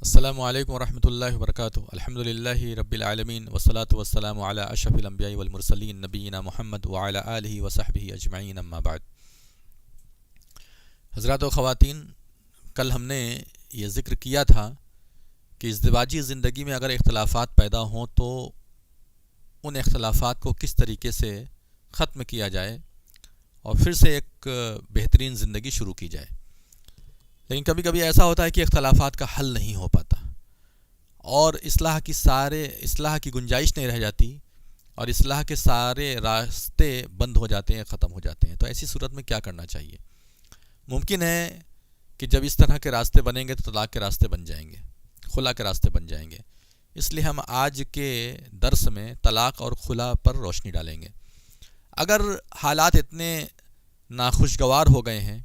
السلام علیکم ورحمۃ اللہ وبرکاتہ۔ الحمد للہ رب العالمین والصلاة والسلام علی اشرف الانبیاء والمرسلین نبینا محمد وعلی آلہ وصحبہ اجمعین، اما بعد۔ حضرات و خواتین، کل ہم نے یہ ذکر کیا تھا کہ ازدواجی زندگی میں اگر اختلافات پیدا ہوں تو ان اختلافات کو کس طریقے سے ختم کیا جائے اور پھر سے ایک بہترین زندگی شروع کی جائے۔ لیکن کبھی کبھی ایسا ہوتا ہے کہ اختلافات کا حل نہیں ہو پاتا اور اصلاح کی گنجائش نہیں رہ جاتی اور اصلاح کے سارے راستے بند ہو جاتے ہیں، ختم ہو جاتے ہیں۔ تو ایسی صورت میں کیا کرنا چاہیے؟ ممکن ہے کہ جب اس طرح کے راستے بنیں گے تو طلاق کے راستے بن جائیں گے، خلا کے راستے بن جائیں گے۔ اس لیے ہم آج کے درس میں طلاق اور خلا پر روشنی ڈالیں گے۔ اگر حالات اتنے ناخوشگوار ہو گئے ہیں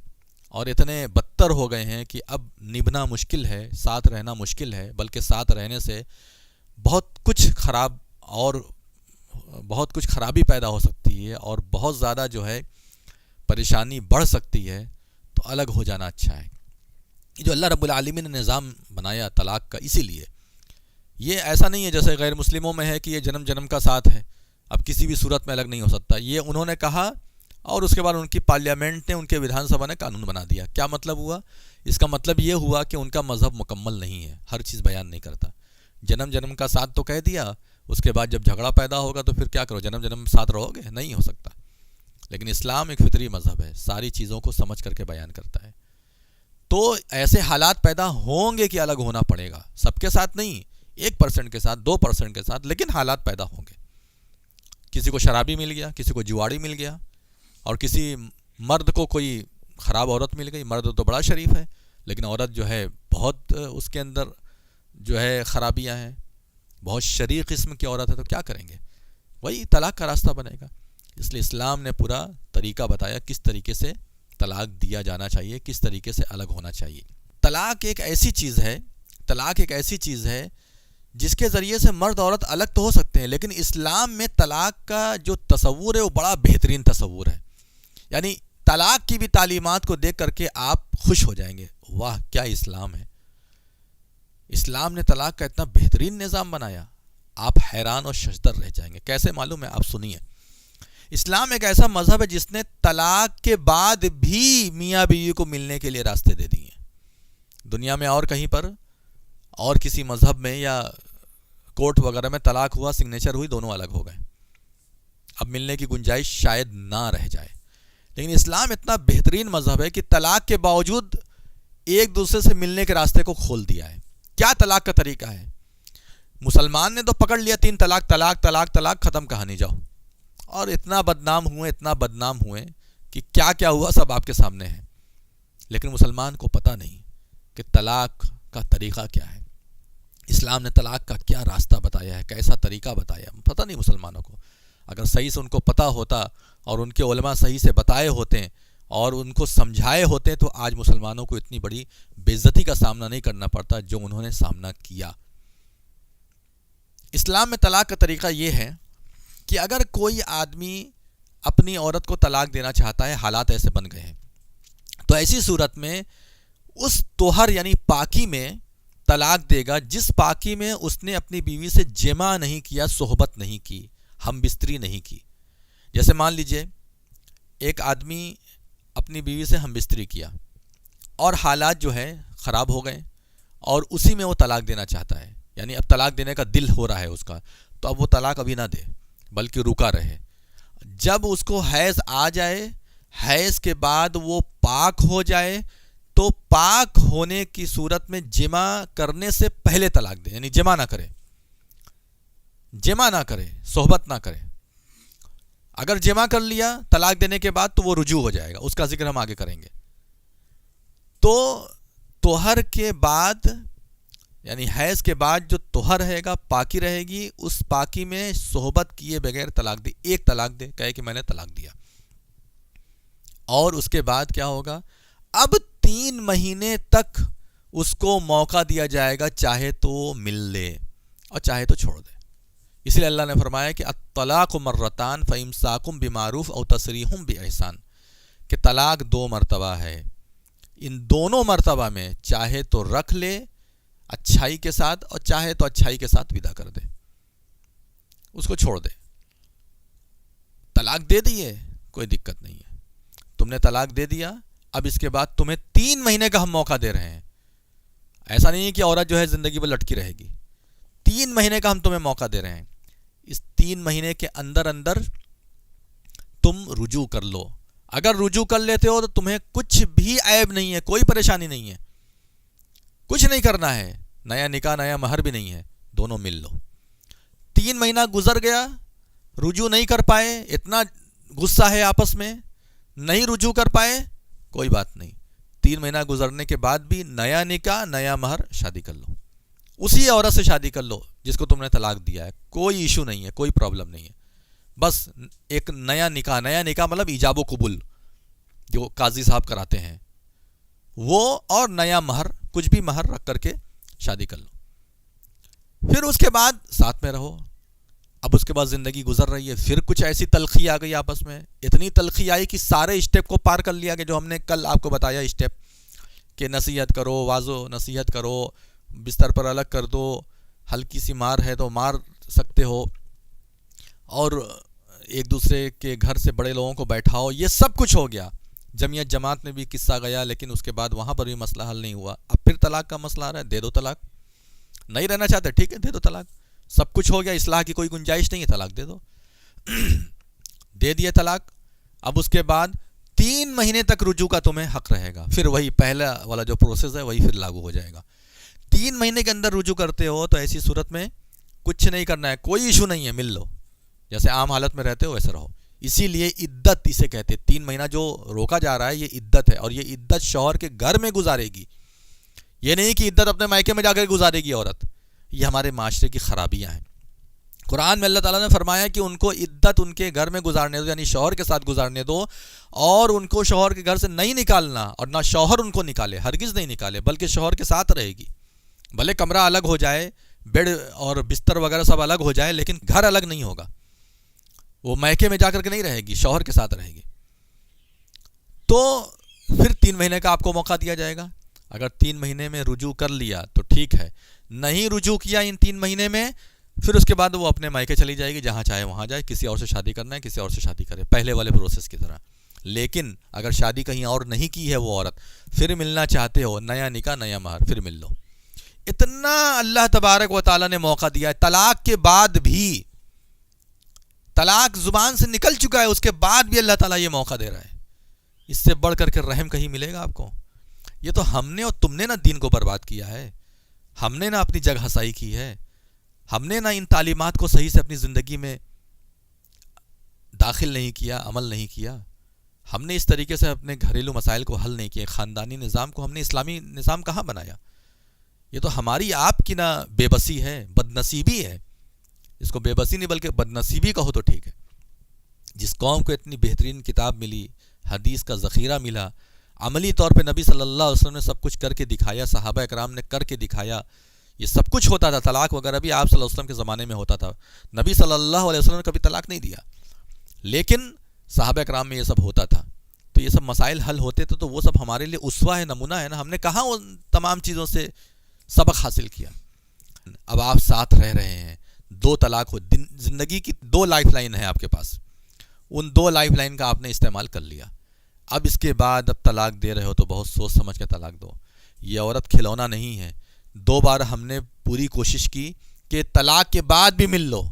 اور اتنے بدتر ہو گئے ہیں کہ اب نبھنا مشکل ہے، ساتھ رہنا مشکل ہے، بلکہ ساتھ رہنے سے بہت کچھ خرابی پیدا ہو سکتی ہے اور بہت زیادہ پریشانی بڑھ سکتی ہے، تو الگ ہو جانا اچھا ہے۔ یہ جو اللہ رب العالمین نے نظام بنایا طلاق کا، اسی لیے یہ ایسا نہیں ہے جیسے غیر مسلموں میں ہے کہ یہ جنم جنم کا ساتھ ہے، اب کسی بھی صورت میں الگ نہیں ہو سکتا۔ یہ انہوں نے کہا اور اس کے بعد ان کی پارلیمنٹ نے، ان کے ویدھان سبھا نے قانون بنا دیا۔ کیا مطلب ہوا؟ اس کا مطلب یہ ہوا کہ ان کا مذہب مکمل نہیں ہے، ہر چیز بیان نہیں کرتا۔ جنم جنم کا ساتھ تو کہہ دیا، اس کے بعد جب جھگڑا پیدا ہوگا تو پھر کیا کرو؟ جنم جنم ساتھ رہو گے؟ نہیں ہو سکتا۔ لیکن اسلام ایک فطری مذہب ہے، ساری چیزوں کو سمجھ کر کے بیان کرتا ہے۔ تو ایسے حالات پیدا ہوں گے کہ الگ ہونا پڑے گا، سب کے ساتھ نہیں، 1% کے ساتھ، 2% کے ساتھ، لیکن حالات پیدا ہوں گے۔ کسی کو شرابی مل گیا، کسی کو جواڑی مل گیا، اور کسی مرد کو کوئی خراب عورت مل گئی۔ مرد تو بڑا شریف ہے لیکن عورت بہت اس کے اندر خرابیاں ہیں، بہت شریر قسم کی عورت ہے، تو کیا کریں گے؟ وہی طلاق کا راستہ بنے گا۔ اس لیے اسلام نے پورا طریقہ بتایا کس طریقے سے طلاق دیا جانا چاہیے، کس طریقے سے الگ ہونا چاہیے۔ طلاق ایک ایسی چیز ہے جس کے ذریعے سے مرد عورت الگ تو ہو سکتے ہیں، لیکن اسلام میں طلاق کا جو تصور ہے وہ بڑا بہترین تصور ہے۔ یعنی طلاق کی بھی تعلیمات کو دیکھ کر کے آپ خوش ہو جائیں گے، واہ کیا اسلام ہے! اسلام نے طلاق کا اتنا بہترین نظام بنایا، آپ حیران اور ششدر رہ جائیں گے۔ کیسے معلوم ہے؟ آپ سنیے۔ اسلام ایک ایسا مذہب ہے جس نے طلاق کے بعد بھی میاں بیوی کو ملنے کے لیے راستے دے دیے ہیں۔ دنیا میں اور کہیں پر اور کسی مذہب میں یا کورٹ وغیرہ میں طلاق ہوا، سگنیچر ہوئی، دونوں الگ ہو گئے، اب ملنے کی گنجائش شاید نہ رہ جائے۔ لیکن اسلام اتنا بہترین مذہب ہے کہ طلاق کے باوجود ایک دوسرے سے ملنے کے راستے کو کھول دیا ہے۔ کیا طلاق کا طریقہ ہے؟ مسلمان نے تو پکڑ لیا 3 طلاق طلاق طلاق طلاق، ختم کہانی، جاؤ، اور اتنا بدنام ہوئے کہ کیا ہوا سب آپ کے سامنے ہے۔ لیکن مسلمان کو پتہ نہیں کہ طلاق کا طریقہ کیا ہے، اسلام نے طلاق کا کیا راستہ بتایا ہے، کیسا طریقہ بتایا ہے، پتہ نہیں مسلمانوں کو۔ اگر صحیح سے ان کو پتہ ہوتا اور ان کے علماء صحیح سے بتائے ہوتے اور ان کو سمجھائے ہوتے تو آج مسلمانوں کو اتنی بڑی بے عزتی کا سامنا نہیں کرنا پڑتا جو انہوں نے سامنا کیا۔ اسلام میں طلاق کا طریقہ یہ ہے کہ اگر کوئی آدمی اپنی عورت کو طلاق دینا چاہتا ہے، حالات ایسے بن گئے ہیں، تو ایسی صورت میں اس طہر یعنی پاکی میں طلاق دے گا جس پاکی میں اس نے اپنی بیوی سے جمع نہیں کیا، صحبت نہیں کی، ہم بستری نہیں کی۔ جیسے مان لیجئے ایک آدمی اپنی بیوی سے ہم بستری کیا اور حالات خراب ہو گئے اور اسی میں وہ طلاق دینا چاہتا ہے، یعنی اب طلاق دینے کا دل ہو رہا ہے اس کا، تو اب وہ طلاق ابھی نہ دے بلکہ رکا رہے۔ جب اس کو حیض آ جائے، حیض کے بعد وہ پاک ہو جائے، تو پاک ہونے کی صورت میں جمع کرنے سے پہلے طلاق دے، یعنی جمع نہ کرے، صحبت نہ کرے۔ اگر جمع کر لیا طلاق دینے کے بعد تو وہ رجوع ہو جائے گا، اس کا ذکر ہم آگے کریں گے۔ تو طہر کے بعد یعنی حیض کے بعد جو طہر رہے گا، پاکی رہے گی، اس پاکی میں صحبت کیے بغیر طلاق دے، ایک طلاق دے، کہے کہ میں نے طلاق دیا۔ اور اس کے بعد کیا ہوگا؟ اب 3 مہینے تک اس کو موقع دیا جائے گا، چاہے تو مل لے اور چاہے تو چھوڑ دے۔ اس لیے اللہ نے فرمایا کہ الطلاق مرتان فامساک بمعروف او تسریح باحسان، کہ طلاق 2 مرتبہ ہے، ان دونوں مرتبہ میں چاہے تو رکھ لے، اچھائی کے ساتھ، اور چاہے تو اچھائی کے ساتھ ودا کر دے، اس کو چھوڑ دے۔ طلاق دے دی ہے، کوئی دقت نہیں ہے، تم نے طلاق دے دیا، اب اس کے بعد تمہیں 3 مہینے کا ہم موقع دے رہے ہیں۔ ایسا نہیں ہے کہ عورت جو ہے زندگی بھر لٹکی رہے گی، 3 مہینے کا ہم تمہیں موقع دے رہے ہیں۔ اس 3 مہینے کے اندر اندر تم رجوع کر لو۔ اگر رجوع کر لیتے ہو تو تمہیں کچھ بھی عیب نہیں ہے، کوئی پریشانی نہیں ہے، کچھ نہیں کرنا ہے، نیا نکاح نیا مہر بھی نہیں ہے، دونوں مل لو۔ 3 مہینہ گزر گیا، رجوع نہیں کر پائے، اتنا غصہ ہے آپس میں، نہیں رجوع کر پائے، کوئی بات نہیں، 3 مہینہ گزرنے کے بعد بھی نیا نکاح نیا مہر، شادی کر لو، اسی عورت سے شادی کر لو جس کو تم نے طلاق دیا ہے، کوئی ایشو نہیں ہے، کوئی پرابلم نہیں ہے۔ بس ایک نیا نکاح مطلب ایجاب و قبول جو قاضی صاحب کراتے ہیں وہ، اور نیا مہر، کچھ بھی مہر رکھ کر کے شادی کر لو۔ پھر اس کے بعد ساتھ میں رہو۔ اب اس کے بعد زندگی گزر رہی ہے، پھر کچھ ایسی تلخی آ گئی آپس میں، اتنی تلخی آئی کہ سارے اسٹیپ کو پار کر لیا، کہ جو ہم نے کل آپ کو بتایا اسٹیپ، کہ نصیحت کرو، واضح نصیحت کرو، بستر پر الگ کر دو، ہلکی سی مار ہے تو مار سکتے ہو، اور ایک دوسرے کے گھر سے بڑے لوگوں کو بیٹھاؤ، یہ سب کچھ ہو گیا۔ جمعیت جماعت میں بھی قصہ گیا، لیکن اس کے بعد وہاں پر بھی مسئلہ حل نہیں ہوا۔ اب پھر طلاق کا مسئلہ آ رہا ہے، دے دو طلاق، نہیں رہنا چاہتے ٹھیک ہے، دے دو طلاق، سب کچھ ہو گیا، اصلاح کی کوئی گنجائش نہیں ہے، طلاق دے دو۔ دے دیے طلاق۔ اب اس کے بعد 3 مہینے تک رجوع کا تمہیں حق رہے گا، پھر وہی پہلا والا جو پروسیس ہے وہی پھر لاگو ہو جائے گا۔ 3 مہینے کے اندر رجوع کرتے ہو تو ایسی صورت میں کچھ نہیں کرنا ہے، کوئی ایشو نہیں ہے، مل لو، جیسے عام حالت میں رہتے ہو ویسے رہو۔ اسی لیے عدت اسے کہتے ہیں، 3 مہینہ جو روکا جا رہا ہے یہ عدت ہے، اور یہ عدت شوہر کے گھر میں گزارے گی، یہ نہیں کہ عدت اپنے مائکے میں جا کر گزارے گی عورت۔ یہ ہمارے معاشرے کی خرابیاں ہیں۔ قرآن میں اللہ تعالیٰ نے فرمایا کہ ان کو عدت ان کے گھر میں گزارنے دو، یعنی شوہر کے ساتھ گزارنے دو، اور ان کو شوہر کے گھر سے نہیں نکالنا، اور نہ شوہر ان کو نکالے، ہرگز نہیں نکالے، بلکہ شوہر کے ساتھ رہے گی۔ بھلے کمرہ الگ ہو جائے، بیڈ اور بستر وغیرہ سب الگ ہو جائے، لیکن گھر الگ نہیں ہوگا، وہ میکے میں جا کر کے نہیں رہے گی، شوہر کے ساتھ رہے گی۔ تو پھر 3 مہینے کا آپ کو موقع دیا جائے گا۔ اگر 3 مہینے میں رجوع کر لیا تو ٹھیک ہے، نہیں رجوع کیا ان 3 مہینے میں، پھر اس کے بعد وہ اپنے مائکے چلی جائے گی، جہاں چاہے وہاں جائے، کسی اور سے شادی کرنا ہے کسی اور سے شادی کرے، پہلے والے پروسیس کی طرح۔ لیکن اگر شادی کہیں اور نہیں کی ہے وہ عورت، پھر ملنا چاہتے ہو، نیا نکاح نیا مہر، پھر مل لو۔ اتنا اللہ تبارک و تعالیٰ نے موقع دیا ہے، طلاق کے بعد بھی، طلاق زبان سے نکل چکا ہے، اس کے بعد بھی اللہ تعالیٰ یہ موقع دے رہا ہے۔ اس سے بڑھ کر کے رحم کہیں ملے گا آپ کو؟ یہ تو ہم نے اور تم نے نہ دین کو برباد کیا ہے، ہم نے نہ اپنی جگہ ہسائی کی ہے، ہم نے نہ ان تعلیمات کو صحیح سے اپنی زندگی میں داخل نہیں کیا، عمل نہیں کیا، ہم نے اس طریقے سے اپنے گھریلو مسائل کو حل نہیں کیے، خاندانی نظام کو ہم نے اسلامی نظام کہاں بنایا؟ یہ تو ہماری آپ کی نہ بے بسی ہے، بد نصیبی ہے، اس کو بے بسی نہیں بلکہ بد نصیبی کہو تو ٹھیک ہے۔ جس قوم کو اتنی بہترین کتاب ملی، حدیث کا ذخیرہ ملا، عملی طور پہ نبی صلی اللہ علیہ وسلم نے سب کچھ کر کے دکھایا، صحابہ اکرام نے کر کے دکھایا، یہ سب کچھ ہوتا تھا، طلاق وغیرہ بھی آپ صلی اللہ علیہ وسلم کے زمانے میں ہوتا تھا، نبی صلی اللہ علیہ وسلم نے کبھی طلاق نہیں دیا، لیکن صحابہ اکرام میں یہ سب ہوتا تھا، تو یہ سب مسائل حل ہوتے تھے، تو وہ سب ہمارے لیے اسوہ ہے، نمونہ ہے نا، ہم نے کہاں ان تمام چیزوں سے سبق حاصل کیا۔ اب آپ ساتھ رہ رہے ہیں، 2 طلاق ہو، زندگی کی 2 لائف لائن ہے آپ کے پاس، ان 2 لائف لائن کا آپ نے استعمال کر لیا۔ اب اس کے بعد اب طلاق دے رہے ہو تو بہت سوچ سمجھ کے طلاق دو، یہ عورت کھلونا نہیں ہے۔ 2 بار ہم نے پوری کوشش کی کہ طلاق کے بعد بھی مل لو،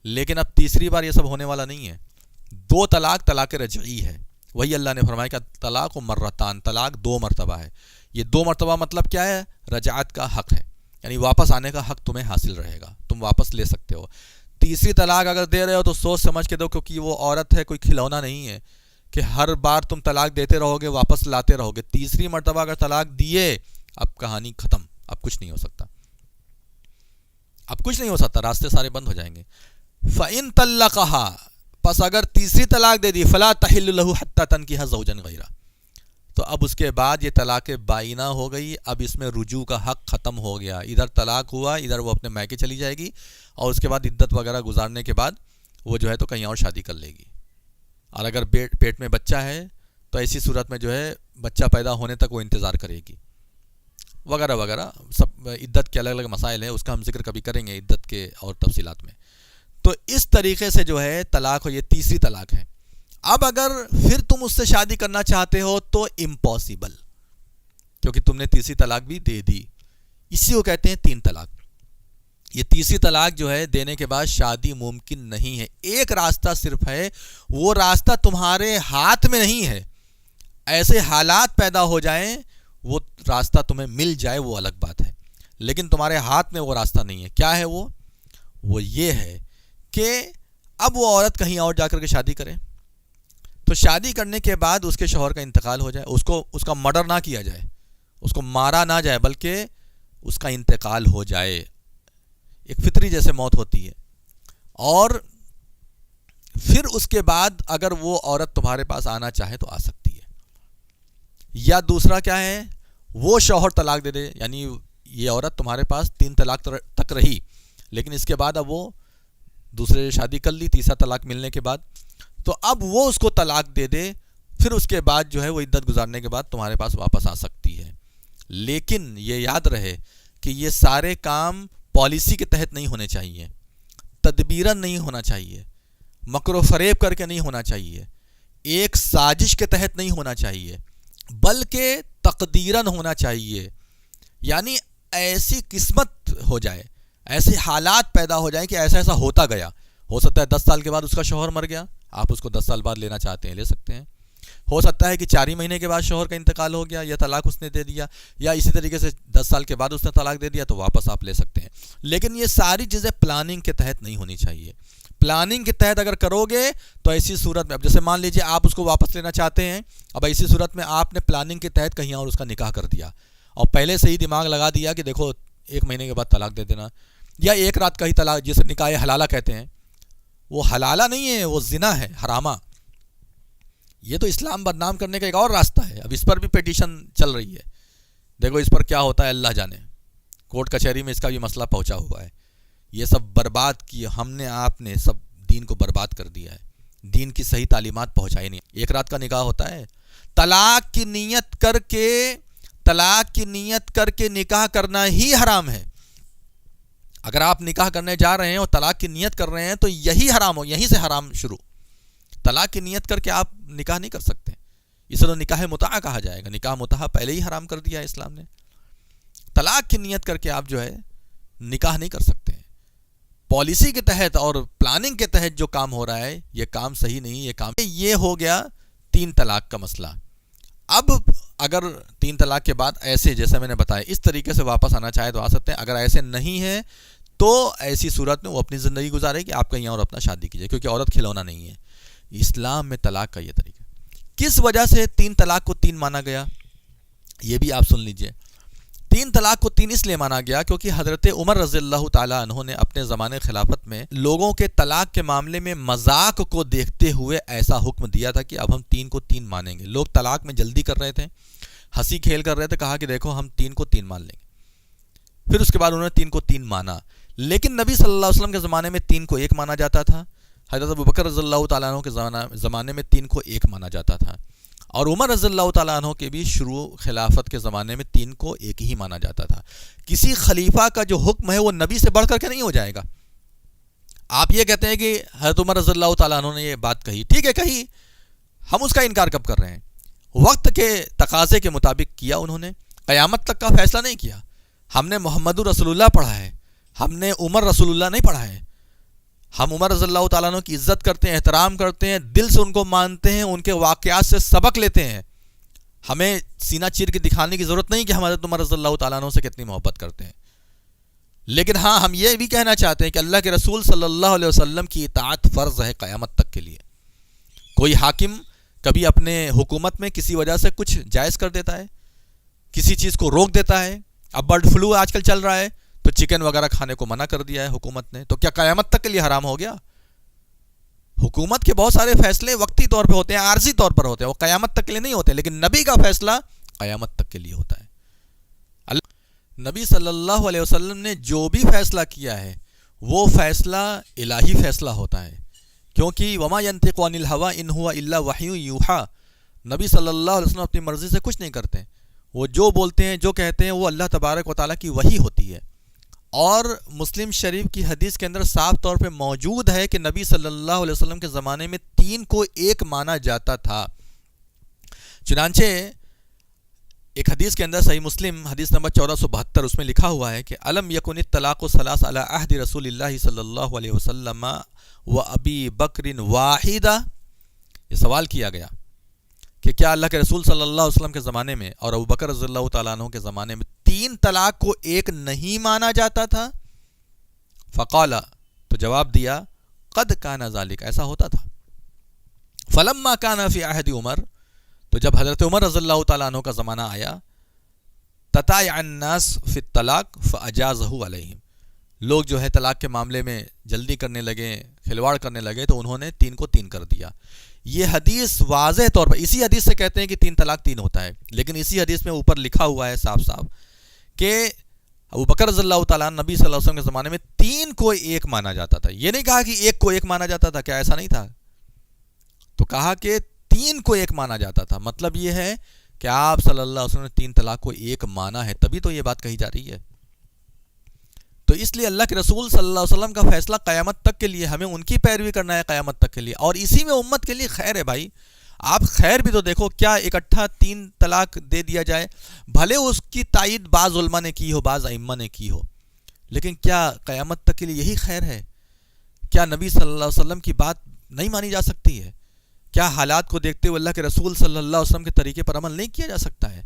لیکن اب تیسری بار یہ سب ہونے والا نہیں ہے۔ 2 طلاق طلاق رجعی ہے، وہی اللہ نے فرمایا کہ طلاق و مرتان، طلاق 2 مرتبہ ہے۔ یہ 2 مرتبہ مطلب کیا ہے؟ رجعت کا حق ہے، یعنی واپس آنے کا حق تمہیں حاصل رہے گا، تم واپس لے سکتے ہو۔ تیسری طلاق اگر دے رہے ہو تو سوچ سمجھ کے دو، کیونکہ وہ عورت ہے، کوئی کھلونا نہیں ہے کہ ہر بار تم طلاق دیتے رہو گے، واپس لاتے رہو گے۔ تیسری مرتبہ اگر طلاق دیے، اب کہانی ختم، اب کچھ نہیں ہو سکتا، اب کچھ نہیں ہو سکتا، راستے سارے بند ہو جائیں گے۔ فَإِن طَلَّقَهَا، پس اگر تیسری طلاق دے دی، فَلَا تَحِلُّ لَهُ حَتَّى تَنكِحَ زَوْجًا غَيْرَهُ، تو اب اس کے بعد یہ طلاق بائنہ ہو گئی، اب اس میں رجوع کا حق ختم ہو گیا، ادھر طلاق ہوا، ادھر وہ اپنے میکے چلی جائے گی، اور اس کے بعد عدت وغیرہ گزارنے کے بعد وہ جو ہے تو کہیں اور شادی کر لے گی۔ اور اگر پیٹ میں بچہ ہے تو ایسی صورت میں جو ہے بچہ پیدا ہونے تک وہ انتظار کرے گی، وغیرہ وغیرہ، سب عدت کے الگ الگ مسائل ہیں، اس کا ہم ذکر کبھی کریں گے عدت کے اور تفصیلات میں. تو اس طریقے سے جو ہے طلاق ہو، یہ تیسری طلاق ہے. اب اگر پھر تم اس سے شادی کرنا چاہتے ہو تو امپاسبل، کیونکہ تم نے تیسری طلاق بھی دے دی. اسی کو کہتے ہیں تین طلاق. یہ تیسری طلاق جو ہے دینے کے بعد شادی ممکن نہیں ہے. ایک راستہ صرف ہے، وہ راستہ تمہارے ہاتھ میں نہیں ہے. ایسے حالات پیدا ہو جائیں وہ راستہ تمہیں مل جائے وہ الگ بات ہے، لیکن تمہارے ہاتھ میں وہ راستہ نہیں ہے. کیا ہے وہ یہ ہے کہ اب وہ عورت کہیں اور جا کر کے شادی کرے، تو شادی کرنے کے بعد اس کے شوہر کا انتقال ہو جائے، اس کا مرڈر نہ کیا جائے، اس کو مارا نہ جائے، بلکہ اس کا انتقال ہو جائے. ایک فطری جیسے موت ہوتی ہے. اور پھر اس کے بعد اگر وہ عورت تمہارے پاس آنا چاہے تو آ سکتی ہے. یا دوسرا کیا ہے، وہ شوہر طلاق دے دے، یعنی یہ عورت تمہارے پاس 3 طلاق تک رہی، لیکن اس کے بعد اب وہ دوسرے سے شادی کر لی تیسرا طلاق ملنے کے بعد، تو اب وہ اس کو طلاق دے دے، پھر اس کے بعد جو ہے وہ عدت گزارنے کے بعد تمہارے پاس واپس آ سکتی ہے. لیکن یہ یاد رہے کہ یہ سارے کام پالیسی کے تحت نہیں ہونے چاہیے، تدبیراً نہیں ہونا چاہیے، مکر و فریب کر کے نہیں ہونا چاہیے، ایک سازش کے تحت نہیں ہونا چاہیے، بلکہ تقدیراً ہونا چاہیے. یعنی ایسی قسمت ہو جائے، ایسے حالات پیدا ہو جائیں کہ ایسا ایسا ہوتا گیا. ہو سکتا ہے 10 سال کے بعد اس کا شوہر مر گیا، آپ اس کو 10 سال بعد لینا چاہتے ہیں لے سکتے ہیں. ہو سکتا ہے کہ 4 ہی مہینے کے بعد شوہر کا انتقال ہو گیا یا طلاق اس نے دے دیا، یا اسی طریقے سے 10 سال کے بعد اس نے طلاق دے دیا تو واپس آپ لے سکتے ہیں. لیکن یہ ساری چیزیں پلاننگ کے تحت نہیں ہونی چاہیے. پلاننگ کے تحت اگر کرو گے تو ایسی صورت میں، اب جیسے مان لیجئے آپ اس کو واپس لینا چاہتے ہیں، اب ایسی صورت میں آپ نے پلاننگ کے تحت کہیں اور اس کا نکاح کر دیا اور پہلے سے ہی دماغ لگا دیا کہ دیکھو 1 مہینے کے بعد طلاق دے دینا، یا 1 رات کا ہی طلاق، جسے نکاح حلالہ کہتے ہیں. وہ حلالہ نہیں ہے، وہ زنا ہے، حرامہ. یہ تو اسلام بدنام کرنے کا ایک اور راستہ ہے. اب اس پر بھی پیٹیشن چل رہی ہے، دیکھو اس پر کیا ہوتا ہے اللہ جانے. کورٹ کچہری میں اس کا بھی مسئلہ پہنچا ہوا ہے. یہ سب برباد کیا ہم نے، آپ نے سب دین کو برباد کر دیا ہے، دین کی صحیح تعلیمات پہنچائی نہیں. 1 رات کا نکاح ہوتا ہے، طلاق کی نیت کر کے نکاح کرنا ہی حرام ہے. اگر آپ نکاح کرنے جا رہے ہیں اور طلاق کی نیت کر رہے ہیں تو یہی حرام ہو، یہیں سے حرام شروع. طلاق کی نیت کر کے آپ نکاح نہیں کر سکتے. اسے تو نکاح متعہ کہا جائے گا. نکاح متعہ پہلے ہی حرام کر دیا ہے اسلام نے. طلاق کی نیت کر کے آپ جو ہے نکاح نہیں کر سکتے. پالیسی کے تحت اور پلاننگ کے تحت جو کام ہو رہا ہے یہ کام صحیح نہیں. یہ ہو گیا 3 طلاق کا مسئلہ. اب اگر 3 طلاق کے بعد ایسے جیسے میں نے بتایا اس طریقے سے واپس آنا چاہے تو آ سکتے ہیں. اگر ایسے نہیں ہے تو ایسی صورت میں وہ اپنی زندگی گزارے کہ آپ کہیں اور اپنا شادی کیجئے، کیونکہ عورت کھلونا نہیں ہے. اسلام میں طلاق کا یہ طریقہ. کس وجہ سے 3 طلاق کو 3 مانا گیا یہ بھی آپ سن لیجئے. 3 طلاق کو 3 اس لیے مانا گیا کیونکہ حضرت عمر رضی اللہ تعالیٰ عنہ نے اپنے زمانے خلافت میں لوگوں کے طلاق کے معاملے میں مذاق کو دیکھتے ہوئے ایسا حکم دیا تھا کہ اب ہم 3 کو 3 مانیں گے. لوگ طلاق میں جلدی کر رہے تھے، ہنسی کھیل کر رہے تھے، کہا کہ دیکھو ہم 3 کو 3 مان لیں گے. پھر اس کے بعد انہوں نے 3 کو 3 مانا. لیکن نبی صلی اللہ علیہ وسلم کے زمانے میں 3 کو 1 مانا جاتا تھا. حضرت ابوبکر رضی اللہ تعالیٰ عنہ کے زمانے میں 3 کو 1 مانا جاتا تھا. اور عمر رضی اللہ تعالیٰ عنہ کے بھی شروع خلافت کے زمانے میں 3 کو 1 ہی مانا جاتا تھا. کسی خلیفہ کا جو حکم ہے وہ نبی سے بڑھ کر کے نہیں ہو جائے گا. آپ یہ کہتے ہیں کہ حضرت عمر رضی اللہ تعالیٰ عنہ نے یہ بات کہی، ٹھیک ہے کہی، ہم اس کا انکار کب کر رہے ہیں؟ وقت کے تقاضے کے مطابق کیا انہوں نے، قیامت تک کا فیصلہ نہیں کیا. ہم نے محمد رسول اللہ پڑھا ہے، ہم نے عمر رسول اللہ نہیں پڑھا ہے. ہم عمر رضی اللہ تعالیٰ عنہ کی عزت کرتے ہیں، احترام کرتے ہیں، دل سے ان کو مانتے ہیں، ان کے واقعات سے سبق لیتے ہیں. ہمیں سینہ چیر کے دکھانے کی ضرورت نہیں کہ ہم حضرت عمر رضی اللہ تعالیٰ عنہ سے کتنی محبت کرتے ہیں. لیکن ہاں ہم یہ بھی کہنا چاہتے ہیں کہ اللہ کے رسول صلی اللہ علیہ وسلم کی اطاعت فرض ہے قیامت تک کے لیے. کوئی حاکم کبھی اپنے حکومت میں کسی وجہ سے کچھ جائز کر دیتا ہے، کسی چیز کو روک دیتا ہے. اب برڈ فلو آج کل چل رہا ہے تو چکن وغیرہ کھانے کو منع کر دیا ہے حکومت نے، تو کیا قیامت تک کے لیے حرام ہو گیا؟ حکومت کے بہت سارے فیصلے وقتی طور پہ ہوتے ہیں، عارضی طور پر ہوتے ہیں، وہ قیامت تک کے لیے نہیں ہوتے. لیکن نبی کا فیصلہ قیامت تک کے لیے ہوتا ہے. نبی صلی اللہ علیہ وسلم نے جو بھی فیصلہ کیا ہے وہ فیصلہ الہی فیصلہ ہوتا ہے، کیونکہ وما ینطق عن الہوی ان ہوا الا وحی یوحی. نبی صلی اللہ علیہ وسلم اپنی مرضی سے کچھ نہیں کرتے، وہ جو بولتے ہیں جو کہتے ہیں وہ اللہ تبارک و تعالیٰ کی وحی ہوتی ہے. اور مسلم شریف کی حدیث کے اندر صاف طور پہ موجود ہے کہ نبی صلی اللہ علیہ وسلم کے زمانے میں 3 کو 1 مانا جاتا تھا. چنانچہ ایک حدیث کے اندر صحیح مسلم حدیث نمبر 1472 اس میں لکھا ہوا ہے کہ الم یکن الطلاق ثلاث علی عہد رسول اللہ صلی اللہ علیہ وسلم و ابی بکر واحدہ. یہ سوال کیا گیا کہ کیا اللہ کے رسول صلی اللہ علیہ وسلم کے زمانے میں اور ابو بکر رضی اللہ تعالیٰ عنہ کے زمانے میں 3 طلاق کو 1 نہیں مانا جاتا تھا؟ فقال، تو جواب دیا، قد کان ذالک، ایسا ہوتا تھا. فلما کان فی عہد عمر، تو جب حضرت عمر رضی اللہ تعالیٰ عنہ کا زمانہ آیا، تتایع الناس فی الطلاق فاجازہ علیہم، لوگ جو ہے طلاق کے معاملے میں جلدی کرنے لگے، کھلواڑ کرنے لگے، تو انہوں نے 3 کو 3 کر دیا. یہ حدیث واضح طور پر اسی حدیث سے کہتے ہیں کہ 3 طلاق 3 ہوتا ہے، لیکن اسی حدیث میں اوپر لکھا ہوا ہے صاف صاف کہ ابو بکر رضی اللہ تعالیٰ نبی صلی اللہ علیہ وسلم کے زمانے میں 3 کو 1 مانا جاتا تھا. یہ نہیں کہا کہ 1 کو 1 مانا جاتا تھا، کیا ایسا نہیں تھا؟ تو کہا کہ 3 کو 1 مانا جاتا تھا. مطلب یہ ہے کہ آپ صلی اللہ علیہ وسلم نے 3 طلاق کو 1 مانا ہے، تبھی تو یہ بات کہی جا رہی ہے. تو اس لیے اللہ کے رسول صلی اللہ علیہ وسلم کا فیصلہ قیامت تک کے لیے، ہمیں ان کی پیروی کرنا ہے قیامت تک کے لیے، اور اسی میں امت کے لیے خیر ہے. بھائی آپ خیر بھی تو دیکھو، کیا اکٹھا 3 طلاق دے دیا جائے، بھلے اس کی تائید بعض علماء نے کی ہو، بعض ائمہ نے کی ہو، لیکن کیا قیامت تک کے لیے یہی خیر ہے؟ کیا نبی صلی اللہ علیہ وسلم کی بات نہیں مانی جا سکتی ہے؟ کیا حالات کو دیکھتے ہوئے اللہ کے رسول صلی اللہ علیہ وسلم کے طریقے پر عمل نہیں کیا جا سکتا ہے؟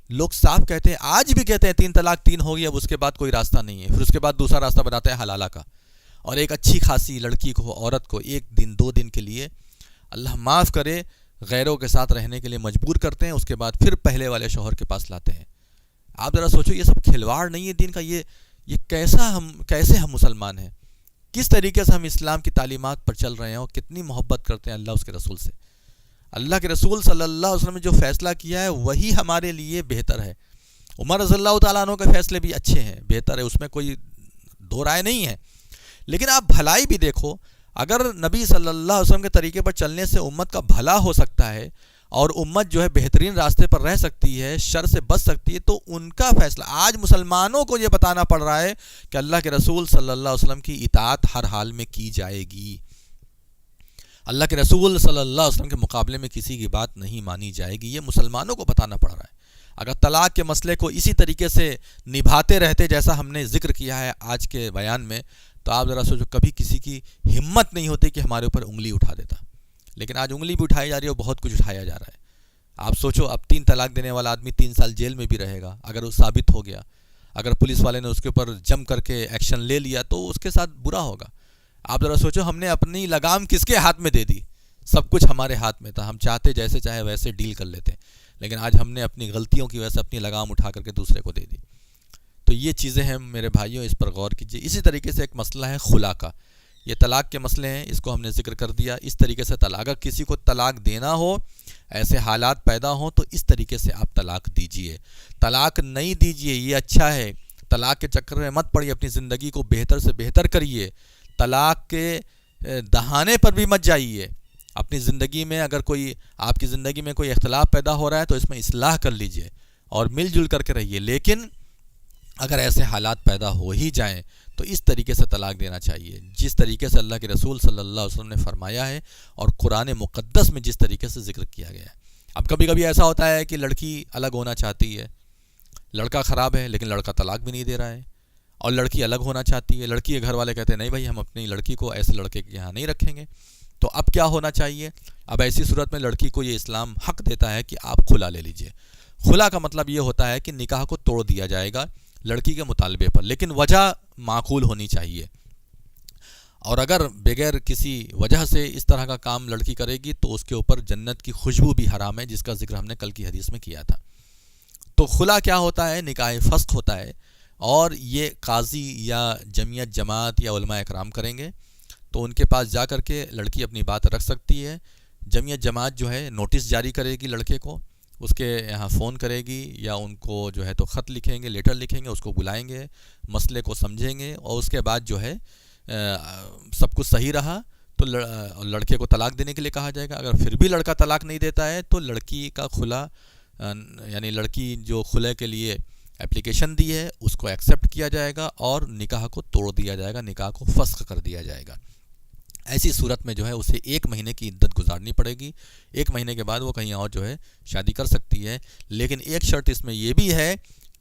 لوگ صاف کہتے ہیں، آج بھی کہتے ہیں 3 طلاق 3 ہوگی، اب اس کے بعد کوئی راستہ نہیں ہے. پھر اس کے بعد دوسرا راستہ بناتے ہیں حلالہ کا، اور ایک اچھی خاصی لڑکی کو، عورت کو 1 دن 2 دن کے لیے اللہ معاف کرے غیروں کے ساتھ رہنے کے لیے مجبور کرتے ہیں، اس کے بعد پھر پہلے والے شوہر کے پاس لاتے ہیں. آپ ذرا سوچو، یہ سب کھلواڑ نہیں ہے دین کا؟ یہ کیسے ہم مسلمان ہیں؟ کس طریقے سے ہم اسلام کی تعلیمات پر چل رہے ہیں اور کتنی محبت کرتے ہیں اللہ اس کے رسول سے. اللہ کے رسول صلی اللہ علیہ وسلم نے جو فیصلہ کیا ہے وہی ہمارے لیے بہتر ہے. عمر رضی اللہ تعالیٰ عنہ کے فیصلے بھی اچھے ہیں، بہتر ہے، اس میں کوئی دو رائے نہیں ہے. لیکن آپ بھلائی بھی دیکھو، اگر نبی صلی اللہ علیہ وسلم کے طریقے پر چلنے سے امت کا بھلا ہو سکتا ہے اور امت جو ہے بہترین راستے پر رہ سکتی ہے، شر سے بچ سکتی ہے، تو ان کا فیصلہ آج مسلمانوں کو یہ بتانا پڑ رہا ہے کہ اللہ کے رسول صلی اللہ علیہ وسلم کی اطاعت ہر حال میں کی جائے گی. اللہ کے رسول صلی اللہ علیہ وسلم کے مقابلے میں کسی کی بات نہیں مانی جائے گی. یہ مسلمانوں کو بتانا پڑ رہا ہے. اگر طلاق کے مسئلے کو اسی طریقے سے نبھاتے رہتے جیسا ہم نے ذکر کیا ہے آج کے بیان میں، تو آپ ذرا سوچو کبھی کسی کی ہمت نہیں ہوتی کہ ہمارے اوپر انگلی اٹھا دیتا. لیکن آج انگلی بھی اٹھائی جا رہی ہے اور بہت کچھ اٹھایا جا رہا ہے. آپ سوچو، اب 3 طلاق دینے والا آدمی 3 سال جیل میں بھی رہے گا اگر وہ ثابت ہو گیا. اگر پولیس والے نے اس کے اوپر جم کر کے ایکشن لے لیا تو اس کے ساتھ برا ہوگا. آپ ذرا سوچو، ہم نے اپنی لگام کس کے ہاتھ میں دے دی؟ سب کچھ ہمارے ہاتھ میں تھا، ہم چاہتے جیسے چاہے ویسے ڈیل کر لیتے، لیکن آج ہم نے اپنی غلطیوں کی وجہ سے اپنی لگام اٹھا کر کے دوسرے کو دے دی. تو یہ چیزیں ہیں میرے بھائیوں، اس پر غور کیجیے. اسی طریقے سے ایک مسئلہ ہے خلا کا. یہ طلاق کے مسئلے ہیں، اس کو ہم نے ذکر کر دیا. اس طریقے سے طلاق، اگر کسی کو طلاق دینا ہو، ایسے حالات پیدا ہوں، تو اس طریقے سے آپ طلاق دیجئے. طلاق نہیں دیجئے، یہ اچھا ہے. طلاق کے چکر میں مت پڑیے، اپنی زندگی کو بہتر سے بہتر کریے. طلاق کے دہانے پر بھی مت جائیے. اپنی زندگی میں اگر کوئی آپ کی زندگی میں کوئی اختلاف پیدا ہو رہا ہے تو اس میں اصلاح کر لیجئے اور مل جل کر کے رہیے. لیکن اگر ایسے حالات پیدا ہو ہی جائیں تو اس طریقے سے طلاق دینا چاہیے جس طریقے سے اللہ کے رسول صلی اللہ علیہ وسلم نے فرمایا ہے اور قرآن مقدس میں جس طریقے سے ذکر کیا گیا ہے. اب کبھی کبھی ایسا ہوتا ہے کہ لڑکی الگ ہونا چاہتی ہے، لڑکا خراب ہے لیکن لڑکا طلاق بھی نہیں دے رہا ہے، اور لڑکی الگ ہونا چاہتی ہے، لڑکی کے گھر والے کہتے ہیں نہیں بھائی ہم اپنی لڑکی کو ایسے لڑکے کے یہاں نہیں رکھیں گے. تو اب کیا ہونا چاہیے؟ اب ایسی صورت میں لڑکی کو یہ اسلام حق دیتا ہے کہ آپ خلا لے لیجئے. خلا کا مطلب یہ ہوتا ہے کہ نکاح کو توڑ دیا جائے گا لڑکی کے مطالبے پر، لیکن وجہ معقول ہونی چاہیے. اور اگر بغیر کسی وجہ سے اس طرح کا کام لڑکی کرے گی تو اس کے اوپر جنت کی خوشبو بھی حرام ہے، جس کا ذکر ہم نے کل کی حدیث میں کیا تھا. تو خلا کیا ہوتا ہے؟ نکاح فسخ ہوتا ہے، اور یہ قاضی یا جمعیت جماعت یا علماء اکرام کریں گے. تو ان کے پاس جا کر کے لڑکی اپنی بات رکھ سکتی ہے. جمعیت جماعت جو ہے نوٹس جاری کرے گی لڑکے کو، اس کے یہاں فون کرے گی یا ان کو جو ہے تو خط لکھیں گے، لیٹر لکھیں گے، اس کو بلائیں گے، مسئلے کو سمجھیں گے، اور اس کے بعد جو ہے سب کچھ صحیح رہا تو لڑکے کو طلاق دینے کے لیے کہا جائے گا. اگر پھر بھی لڑکا طلاق نہیں دیتا ہے تو لڑکی کا خلا یعنی لڑکی جو خلع کے لیے اپلیکیشن دی ہے اس کو ایکسیپٹ کیا جائے گا اور نکاح کو توڑ دیا جائے گا، نکاح کو فسخ کر دیا جائے گا۔ ایسی صورت میں جو ہے اسے 1 مہینے کی عدت گزارنی پڑے گی، 1 مہینے کے بعد وہ کہیں اور جو ہے شادی کر سکتی ہے، لیکن ایک شرط اس میں یہ بھی ہے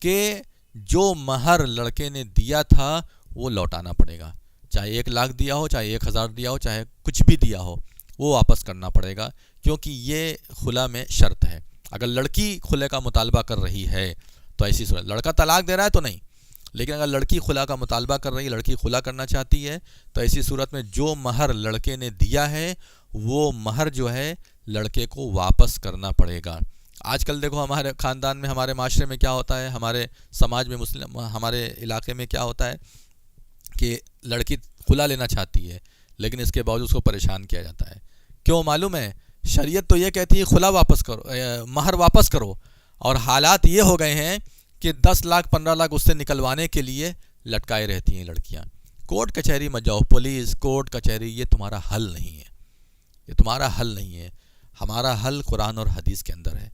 کہ جو مہر لڑکے نے دیا تھا وہ لوٹانا پڑے گا، چاہے 1 لاکھ دیا ہو، چاہے 1000 دیا ہو، چاہے کچھ بھی دیا ہو، وہ واپس کرنا پڑے گا، کیونکہ یہ خلا میں شرط ہے۔ اگر لڑکی خلع کا مطالبہ کر رہی ہے تو ایسی صورت، لڑکا طلاق دے رہا ہے تو نہیں، لیکن اگر لڑکی خلا کا مطالبہ کر رہی ہے، لڑکی خلا کرنا چاہتی ہے، تو ایسی صورت میں جو مہر لڑکے نے دیا ہے وہ مہر جو ہے لڑکے کو واپس کرنا پڑے گا۔ آج کل دیکھو ہمارے خاندان میں، ہمارے معاشرے میں کیا ہوتا ہے، ہمارے سماج میں، ہمارے علاقے میں کیا ہوتا ہے کہ لڑکی خلا لینا چاہتی ہے لیکن اس کے باوجود اس کو پریشان کیا جاتا ہے۔ کیوں معلوم ہے؟ شریعت تو یہ کہتی ہے خلا واپس کرو، مہر واپس کرو، اور حالات یہ ہو گئے ہیں کہ 10 لاکھ 15 لاکھ اس سے نکلوانے کے لیے لٹکائے رہتی ہیں لڑکیاں۔ کورٹ کچہری میں جاؤ، پولیس، کورٹ کچہری، یہ تمہارا حل نہیں ہے، یہ تمہارا حل نہیں ہے، ہمارا حل قرآن اور حدیث کے اندر ہے۔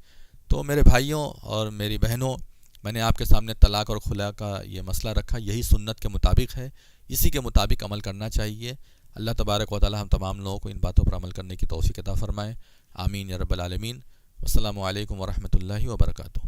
تو میرے بھائیوں اور میری بہنوں، میں نے آپ کے سامنے طلاق اور خلا کا یہ مسئلہ رکھا، یہی سنت کے مطابق ہے، اسی کے مطابق عمل کرنا چاہیے۔ اللہ تبارک و تعالی ہم تمام لوگوں کو ان باتوں پر عمل کرنے کی توفیق عطا فرمائے، آمین یا رب العالمین۔ السلام علیکم ورحمۃ اللہ وبرکاتہ۔